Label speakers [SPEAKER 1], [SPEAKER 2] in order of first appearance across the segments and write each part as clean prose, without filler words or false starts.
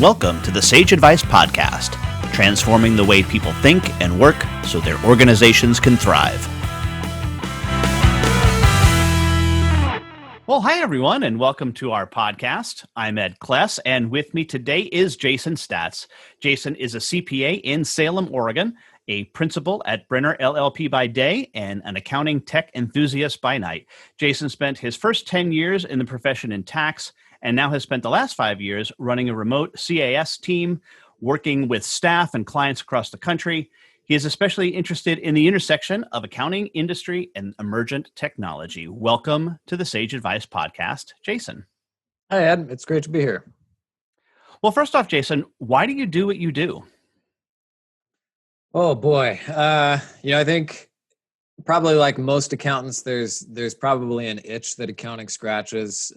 [SPEAKER 1] Welcome to the Sage Advice Podcast, transforming the way people think and work so their organizations can thrive. Well, hi, everyone, and welcome to our podcast. I'm Ed Kless, and with me today is Jason Staats. Jason is a CPA in Salem, Oregon, a principal at Brenner LLP by day, and an accounting tech enthusiast by night. Jason spent his first 10 years in the profession in tax, and now has spent the last 5 years running a remote CAS team, working with staff and clients across the country. He is especially interested in the intersection of accounting, industry, and emergent technology. Welcome to the Sage Advice Podcast, Jason.
[SPEAKER 2] Hi, Ed. It's great to be here.
[SPEAKER 1] Well, first off, Jason, why do you do what you do?
[SPEAKER 2] Oh, boy. I think probably like most accountants, there's probably an itch that accounting scratches,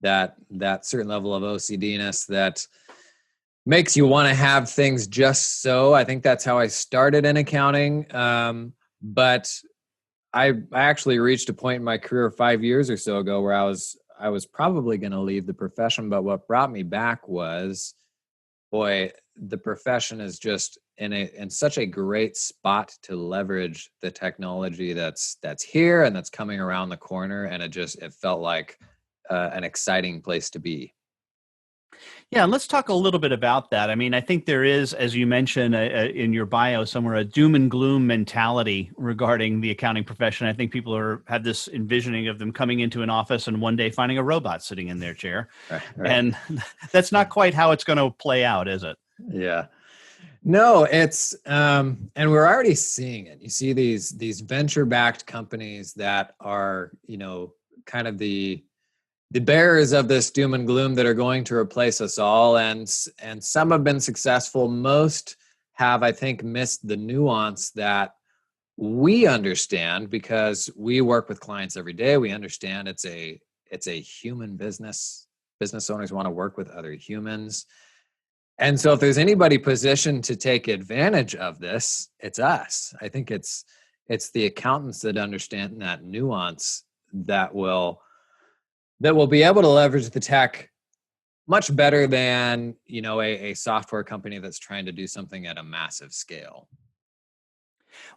[SPEAKER 2] that certain level of OCD-ness that makes you want to have things just so. I think that's how I started in accounting. But I actually reached a point in my career 5 years or so ago where I was probably going to leave the profession. But what brought me back was, boy, the profession is just in such a great spot to leverage the technology that's here and that's coming around the corner. And it felt like an exciting place to be.
[SPEAKER 1] Yeah, let's talk a little bit about that. I mean, I think there is, as you mentioned in your bio somewhere, a doom and gloom mentality regarding the accounting profession. I think people have this envisioning of them coming into an office and one day finding a robot sitting in their chair. Right. And that's not quite how it's going to play out, is it?
[SPEAKER 2] Yeah. No, it's and we're already seeing it. You see these venture-backed companies that are, kind of the bearers of this doom and gloom that are going to replace us all. And some have been successful. Most have, I think, missed the nuance that we understand because we work with clients every day. We understand it's a human business. Business owners want to work with other humans. And so if there's anybody positioned to take advantage of this, it's us. I think it's the accountants that understand that nuance that will be able to leverage the tech much better than, a software company that's trying to do something at a massive scale.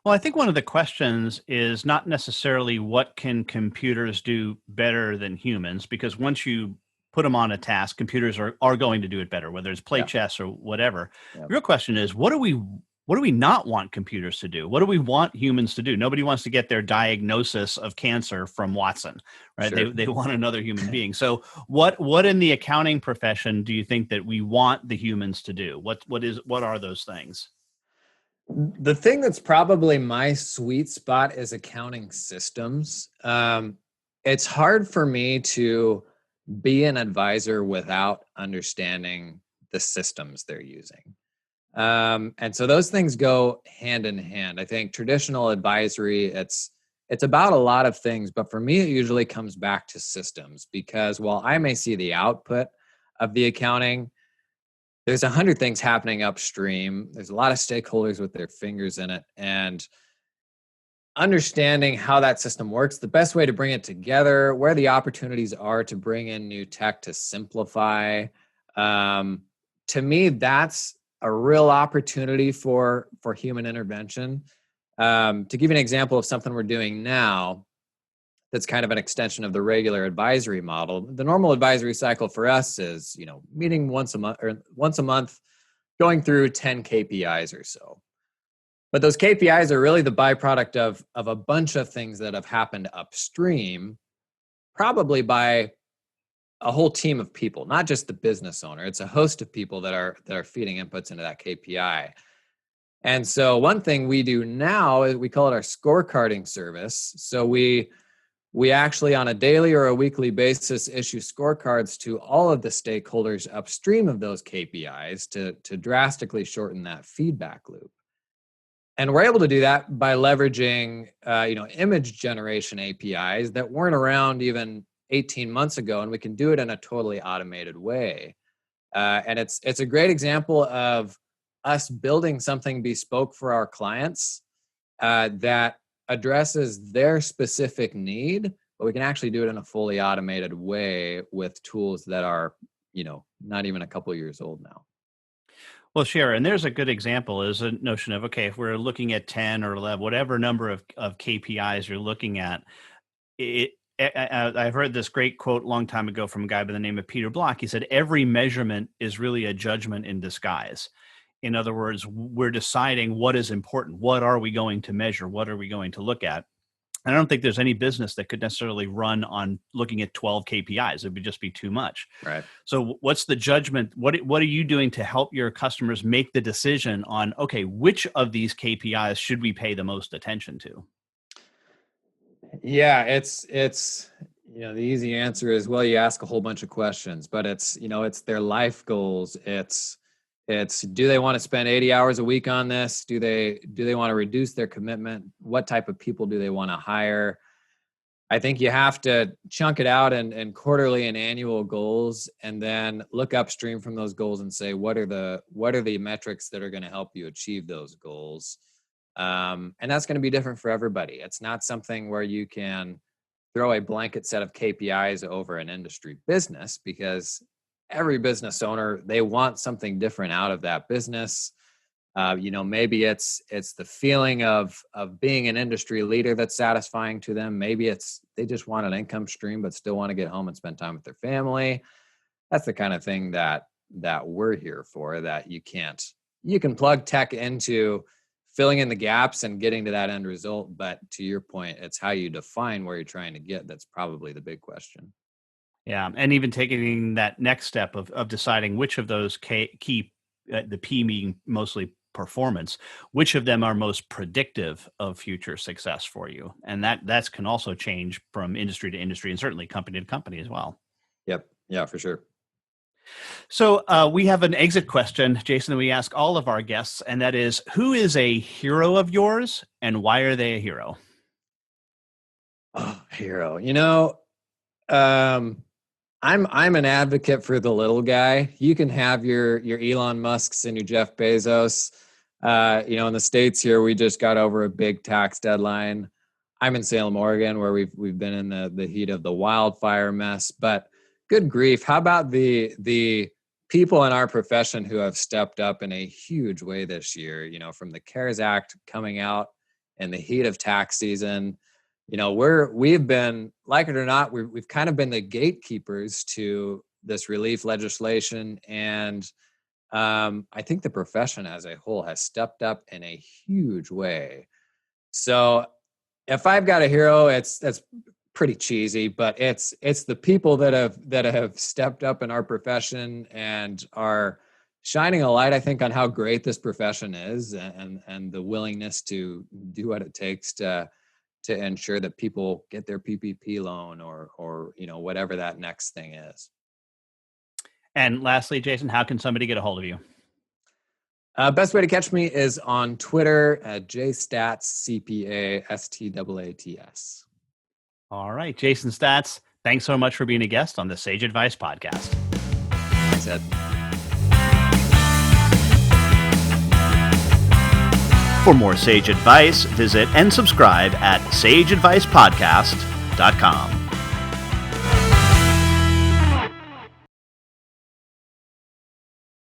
[SPEAKER 1] Well, I think one of the questions is not necessarily what can computers do better than humans, because once you put them on a task, computers are going to do it better, whether it's play chess or whatever. The real question is, what do we not want computers to do? What do we want humans to do? Nobody wants to get their diagnosis of cancer from Watson, right? Sure. They want another human being. So what in the accounting profession do you think that we want the humans to do? What are those things?
[SPEAKER 2] The thing that's probably my sweet spot is accounting systems. It's hard for me to be an advisor without understanding the systems they're using. And so those things go hand in hand. I think traditional advisory, it's about a lot of things, but for me, it usually comes back to systems because while I may see the output of the accounting, there's 100 things happening upstream. There's a lot of stakeholders with their fingers in it, and understanding how that system works, the best way to bring it together, where the opportunities are to bring in new tech to simplify. To me, that's a real opportunity for human intervention. To give you an example of something we're doing now, that's kind of an extension of the regular advisory model. The normal advisory cycle for us is, meeting once a month, going through 10 KPIs or so. But those KPIs are really the byproduct of a bunch of things that have happened upstream, probably by a whole team of people, not just the business owner. It's a host of people that are feeding inputs into that KPI. And so one thing we do now is we call it our scorecarding service. So we actually on a daily or a weekly basis issue scorecards to all of the stakeholders upstream of those KPIs to drastically shorten that feedback loop. And we're able to do that by leveraging, image generation APIs that weren't around even 18 months ago, and we can do it in a totally automated way. And it's a great example of us building something bespoke for our clients that addresses their specific need, but we can actually do it in a fully automated way with tools that are not even a couple years old now.
[SPEAKER 1] Well, sure. And there's a good example is a notion of, okay, if we're looking at 10 or 11, whatever number of KPIs you're looking at, I've heard this great quote a long time ago from a guy by the name of Peter Block. He said, every measurement is really a judgment in disguise. In other words, we're deciding what is important. What are we going to measure? What are we going to look at? And I don't think there's any business that could necessarily run on looking at 12 KPIs. It would just be too much.
[SPEAKER 2] Right.
[SPEAKER 1] So what's the judgment? What are you doing to help your customers make the decision on, okay, which of these KPIs should we pay the most attention to?
[SPEAKER 2] Yeah, it's the easy answer is, well, you ask a whole bunch of questions, but it's their life goals. It's do they want to spend 80 hours a week on this? Do they want to reduce their commitment? What type of people do they want to hire? I think you have to chunk it out in quarterly and annual goals, and then look upstream from those goals and say, what are the metrics that are going to help you achieve those goals? And that's going to be different for everybody. It's not something where you can throw a blanket set of KPIs over an industry business, because every business owner, they want something different out of that business. Maybe it's the feeling of being an industry leader that's satisfying to them. Maybe they just want an income stream, but still want to get home and spend time with their family. That's the kind of thing that we're here for, that you can plug tech into filling in the gaps and getting to that end result. But to your point, it's how you define where you're trying to get. That's probably the big question.
[SPEAKER 1] Yeah, and even taking that next step of deciding which of those key, the P meaning mostly performance, which of them are most predictive of future success for you. And that can also change from industry to industry, and certainly company to company as well.
[SPEAKER 2] Yep. Yeah, for sure.
[SPEAKER 1] So we have an exit question, Jason, that we ask all of our guests, and that is, who is a hero of yours and why are they a hero?
[SPEAKER 2] Oh, hero. I'm an advocate for the little guy. You can have your Elon Musks and your Jeff Bezos. In the States here, we just got over a big tax deadline. I'm in Salem, Oregon, where we've been in the heat of the wildfire mess. But good grief, how about the people in our profession who have stepped up in a huge way this year? From the CARES Act coming out in the heat of tax season. We've been, like it or not, we've kind of been the gatekeepers to this relief legislation. And I think the profession as a whole has stepped up in a huge way. So if I've got a hero, that's pretty cheesy, but it's the people that have stepped up in our profession and are shining a light, I think, on how great this profession is, and the willingness to do what it takes to ensure that people get their PPP loan or whatever that next thing is.
[SPEAKER 1] And lastly, Jason, how can somebody get a hold of you?
[SPEAKER 2] Best way to catch me is on Twitter at JStatsCPA STAATS.
[SPEAKER 1] All right, Jason Staats, thanks so much for being a guest on the Sage Advice Podcast.
[SPEAKER 2] Thanks, Ed.
[SPEAKER 1] For more Sage Advice, visit and subscribe at sageadvicepodcast.com.